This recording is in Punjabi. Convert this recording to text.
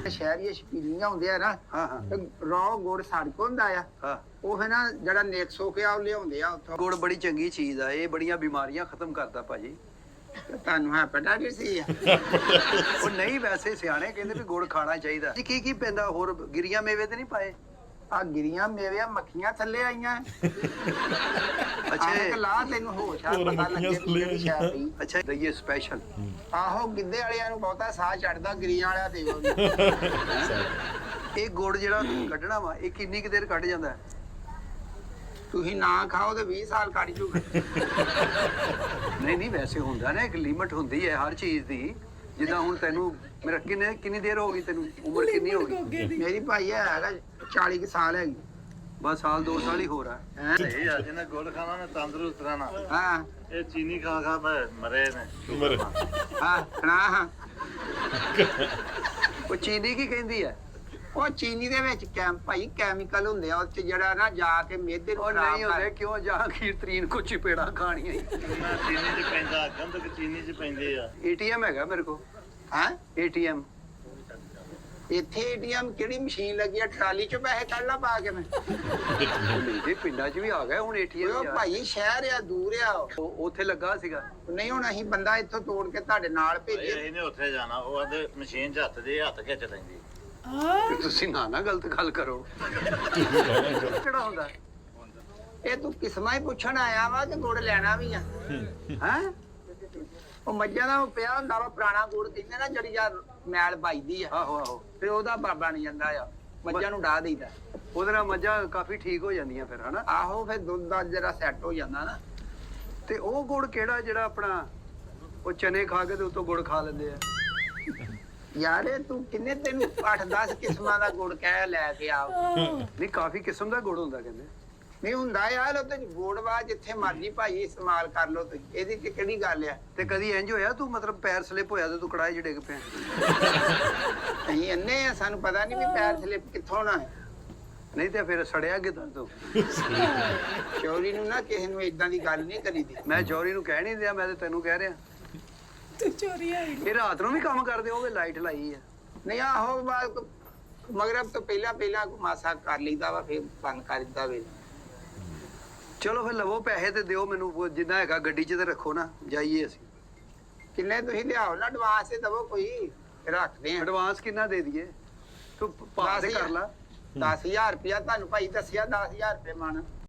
ਸ਼ਹਿਰੀਏ ਸ਼ਪੀਲੀਆਂ ਹੁੰਦੇ ਆ ਨਾ ਹਾਂ ਹਾਂ ਰੌ ਗੁੜ ਸੜਕ ਹੁੰਦਾ ਆ ਹਾਂ ਉਹ ਹੈ ਨਾ ਜਿਹੜਾ ਨੇਕਸੋ ਕੇ ਆ ਉਹ ਲਿਆਉਂਦੇ ਆ ਉੱਥੋਂ ਗੁੜ ਬੜੀ ਚੰਗੀ ਚੀਜ਼ ਆ, ਇਹ ਬੜੀਆਂ ਬਿਮਾਰੀਆਂ ਖਤਮ ਕਰਦਾ ਭਾਜੀ। ਤੁਹਾਨੂੰ ਹੈਪੇਟਾਈਟਿਸ ਸੀ ਆ ਉਹ ਨਹੀਂ, ਵੈਸੇ ਸਿਆਣੇ ਕਹਿੰਦੇ ਵੀ ਗੁੜ ਖਾਣਾ ਚਾਹੀਦਾ। ਕੀ ਕੀ ਪੈਂਦਾ ਹੋਰ? ਗਿਰੀਆਂ ਮੇਵੇ ਤੇ ਨਹੀਂ ਪਾਏ? ਆ ਗਿਰੀਆਂ ਮੇਵਿਆਂ ਮੱਖੀਆਂ ਥੱਲੇ ਆਈਆਂ। ਅੱਛਾ ਇੱਕ ਲਾ ਤੈਨੂੰ ਹੋਸ਼ ਆ ਪਤਾ ਲੱਗੇ ਵੀ ਕਿਹੜੀ ਸ਼ੈ ਪਈ। ਅੱਛਾ ਦਈਏ ਸਪੈਸ਼ਲ। ਆਹੋ ਗਿੱਧੇ ਵਾਲਿਆਂ ਨੂੰ ਬਹੁਤਾ ਸਾਹ ਚੜਦਾ, ਗਿਰੀਆਂ ਵਾਲਿਆਂ ਤੇ ਇਹ ਗੁੜ ਜਿਹੜਾ ਕੱਢਣਾ ਵਾ ਇਹ ਕਿੰਨੀ ਕੁ ਦੇਰ ਕੱਢ ਜਾਂਦਾ? ਤੁਸੀਂ ਨਾ ਖਾਓ ਤੇ 20 ਸਾਲ ਕੱਢ ਜੂਗਾ। ਨਹੀਂ ਨਹੀਂ, ਵੈਸੇ ਹੁੰਦਾ ਨਾ, ਇੱਕ ਲਿਮਟ ਹੁੰਦੀ ਹੈ ਹਰ ਚੀਜ਼ ਦੀ। ਜਿੱਦਾਂ ਹੁਣ ਤੈਨੂੰ ਮੇਰਾ ਕਿੰਨੀ ਦੇਰ ਹੋ ਗਈ, ਤੈਨੂੰ ਉਮਰ ਕਿੰਨੀ ਹੋ ਗਈ? ਮੇਰੀ ਭਾਈ ਹੈਗਾ 40 ਕੁ ਸਾਲ ਹੈਗੀ। ਬਸ ਸਾਲ 2 ਸਾਲ ਹੀ ਹੋਰ ਆ। ਸਹੀ ਆ, ਜਿਹਨੇ ਗੁੜ ਖਾਣਾ ਨੇ ਤੰਦਰੁਸਤ ਰਹਿਣਾ। ਹਾਂ ਇਹ ਚੀਨੀ ਖਾ ਖਾ ਮਰੇ ਨੇ। ਹਾਂ ਸੁਣਾ ਹਾਂ। ਉਹ ਚੀਨੀ ਕੀ ਕਹਿੰਦੀ ਹੈ? ਉਹ ਚੀਨੀ ਦੇ ਵਿੱਚ ਭਾਈ ਕੈਮੀਕਲ ਹੁੰਦੇ ਆ, ਉਹ ਚ ਜਿਹੜਾ ਨਾ ਜਾ ਕੇ ਮਿਹਦੇ ਨੂੰ ਉਹ ਖਰਾਬ ਨਹੀਂ ਹੁੰਦੇ, ਕਿਉਂ ਜਹਾਂਗੀਰ ਤਰੀਨ ਕੋ ਚਪੇੜਾ ਖਾਣੀਆਂ ਹੀ। ਚੀਨੀ ਚ ਪੈਂਦਾ, ਗੰਧਕ ਚੀਨੀ ਚ ਪੈਂਦੇ ਆ। ਏਟੀਐਮ ਹੈਗਾ ਮੇਰੇ ਕੋ। ਹੈ ਏਟੀਐਮ ਇੱਥੇ ਏਟੀਐਮ ਕਿਹੜੀ ਮਸ਼ੀਨ ਲੱਗੀ ਆ? ਟਰਾਲੀ ਚੋਂ ਪੈਸੇ ਕੱਢ ਲਾ ਪਾ ਕੇ ਮੈਂ। ਜੀ ਪਿੰਡਾਂ 'ਚ ਵੀ ਆ ਗਿਆ ਹੁਣ ਉਹ ਏਟੀਐਮ। ਭਾਈ ਸ਼ਹਿਰ ਆ, ਦੂਰ ਆ ਉੱਥੇ ਲੱਗਾ ਸੀਗਾ। ਨਹੀਂ ਹੁਣ ਅਸੀਂ ਬੰਦਾ ਇੱਥੋਂ ਤੋੜ ਕੇ ਤੁਹਾਡੇ ਨਾਲ ਭੇਜੇ। ਇਹਨੇ ਉੱਥੇ ਜਾਣਾ, ਉਹ ਆਦੇ ਮਸ਼ੀਨ ਚ ਹੱਥ ਦੇ ਹੱਥ ਖਿੱਚ ਲੈਂਦੀ। ਤੇ ਤੁਸੀਂ ਨਾ ਗਲਤ ਗੱਲ ਕਰੋ। ਕਿਹੜਾ ਹੁੰਦਾ? ਇਹ ਤੂੰ ਕਿਸਮਾਂ ਹੀ ਪੁੱਛਣ ਆਇਆ ਵਾ ਕਿ ਗੁੜ ਲੈਣਾ ਵੀ ਆ? ਹੈ ਉਹ ਮੱਝਾਂ ਦਾ ਪਿਆ ਹੁੰਦਾ ਵਾ ਪੁਰਾਣਾ ਗੁੜ, ਕਹਿੰਦੇ ਨਾ ਜਿਹੜੀ ਯਾਰ ਮੈਲ ਬਾਈਦੀ ਆ, ਆਹੋ ਆਹੋ, ਫਿਰ ਉਹਦਾ ਬਾਬਾ ਨਹੀਂ ਜਾਂਦਾ ਆ, ਮੱਝਾਂ ਨੂੰ ਡਾਹ ਦੇਈਦਾ। ਉਹਦੇ ਨਾਲ ਮੱਝਾਂ ਕਾਫੀ ਠੀਕ ਹੋ ਜਾਂਦੀਆਂ ਫਿਰ, ਹਨਾ? ਆਹੋ ਫਿਰ ਦੁੱਧ ਦਾ ਜਰਾ ਸੈੱਟ ਹੋ ਜਾਂਦਾ ਨਾ। ਤੇ ਉਹ ਗੁੜ ਕਿਹੜਾ ਜਿਹੜਾ ਆਪਣਾ ਉਹ ਚਨੇ ਖਾ ਕੇ ਤੇ ਉਤੋਂ ਗੁੜ ਖਾ ਲੈਂਦੇ ਆ? ਯਾਰ ਇਹ ਤੂੰ ਕਿੰਨੇ ਤੈਨੂੰ 8-10 ਕਿਸਮਾਂ ਦਾ ਗੁੜ ਕਹਿ ਲੈ ਕੇ ਆ। ਨਹੀਂ, ਕਾਫੀ ਕਿਸਮ ਦਾ ਗੁੜ ਹੁੰਦਾ ਕਹਿੰਦੇ। ਨਹੀਂ ਹੁੰਦਾ ਯਾਰ, ਉਹ ਤੇ ਗੁੜ ਵਾ ਜਿੱਥੇ ਮਰਜੀ ਭਾਈ ਇਸਤੇਮਾਲ ਕਰ ਲੋ ਤੁਸੀਂ, ਇਹਦੀ ਤੇ ਕਿਹੜੀ ਗੱਲ ਆ? ਤੇ ਕਦੀ ਇੰਜ ਹੋਇਆ ਤੂੰ ਮਤਲਬ ਪੈਰ ਸਲਿਪ ਹੋਇਆ ਤੇ ਤੂੰ ਕੜਾਹੇ 'ਚ ਡਿੱਗ ਪਿਆ? ਅਸੀਂ ਇੰਨੇ ਆ, ਸਾਨੂੰ ਪਤਾ ਨਹੀਂ ਵੀ ਪੈਰ ਸਲਿਪ ਕਿੱਥੋਂ ਹੋਣਾ ਹੈ। ਨਹੀਂ ਤੇ ਫਿਰ ਸੜਿਆ ਕਿਦਾਂ ਤੂੰ? ਚੋਰੀ ਨੂੰ ਨਾ ਕਿਸੇ ਨੂੰ ਇਦਾਂ ਦੀ ਗੱਲ ਨਹੀਂ ਕਰੀਦੀ। ਮੈਂ ਚੋਰੀ ਨੂੰ ਕਹਿ ਨਹੀਂ ਦਿਆ, ਮੈਂ ਤੇ ਤੈਨੂੰ ਕਹਿ ਰਿਹਾ। ਤੂੰ ਚੋਰੀ ਆਈ। ਇਹ ਰਾਤ ਨੂੰ ਵੀ ਕੰਮ ਕਰਦੇ ਹੋਵੇ, ਲਾਈਟ ਲਾਈ ਆ? ਨਹੀਂ ਆਹੋ ਬਾਅਦ ਮਗਰਬ ਤੋਂ ਪਹਿਲਾਂ ਮਾਸਾ ਕਰ ਲਈਦਾ ਵਾ, ਫਿਰ ਬੰਦ ਕਰ ਦਿੱਤਾ ਵੇ। ਚਲੋ ਫਿਰ ਲਵੋ ਪੈਸੇ ਤੇ ਦਿਓ ਮੈਨੂੰ, ਜਿੰਨਾ ਹੈਗਾ ਗੱਡੀ 'ਚ ਤੇ ਰੱਖੋ ਨਾ, ਜਾਈਏ ਅਸੀਂ। ਕਿੰਨੇ ਤੁਸੀਂ ਲਿਆਓ ਨਾ ਐਡਵਾਂਸ ਤੇ ਦਵੋ, ਕੋਈ ਰੱਖਦੇ ਆ। ਐਡਵਾਂਸ ਕਿੰਨਾ ਦੇ ਦਈਏ? ਤੂੰ ਪਾਸ ਕਰ ਲਾ। 10,000 ਰੁਪਇਆ ਤੁਹਾਨੂੰ ਭਾਈ ਦੱਸਿਆ, 10,000 ਰੁਪਏ ਮਨ।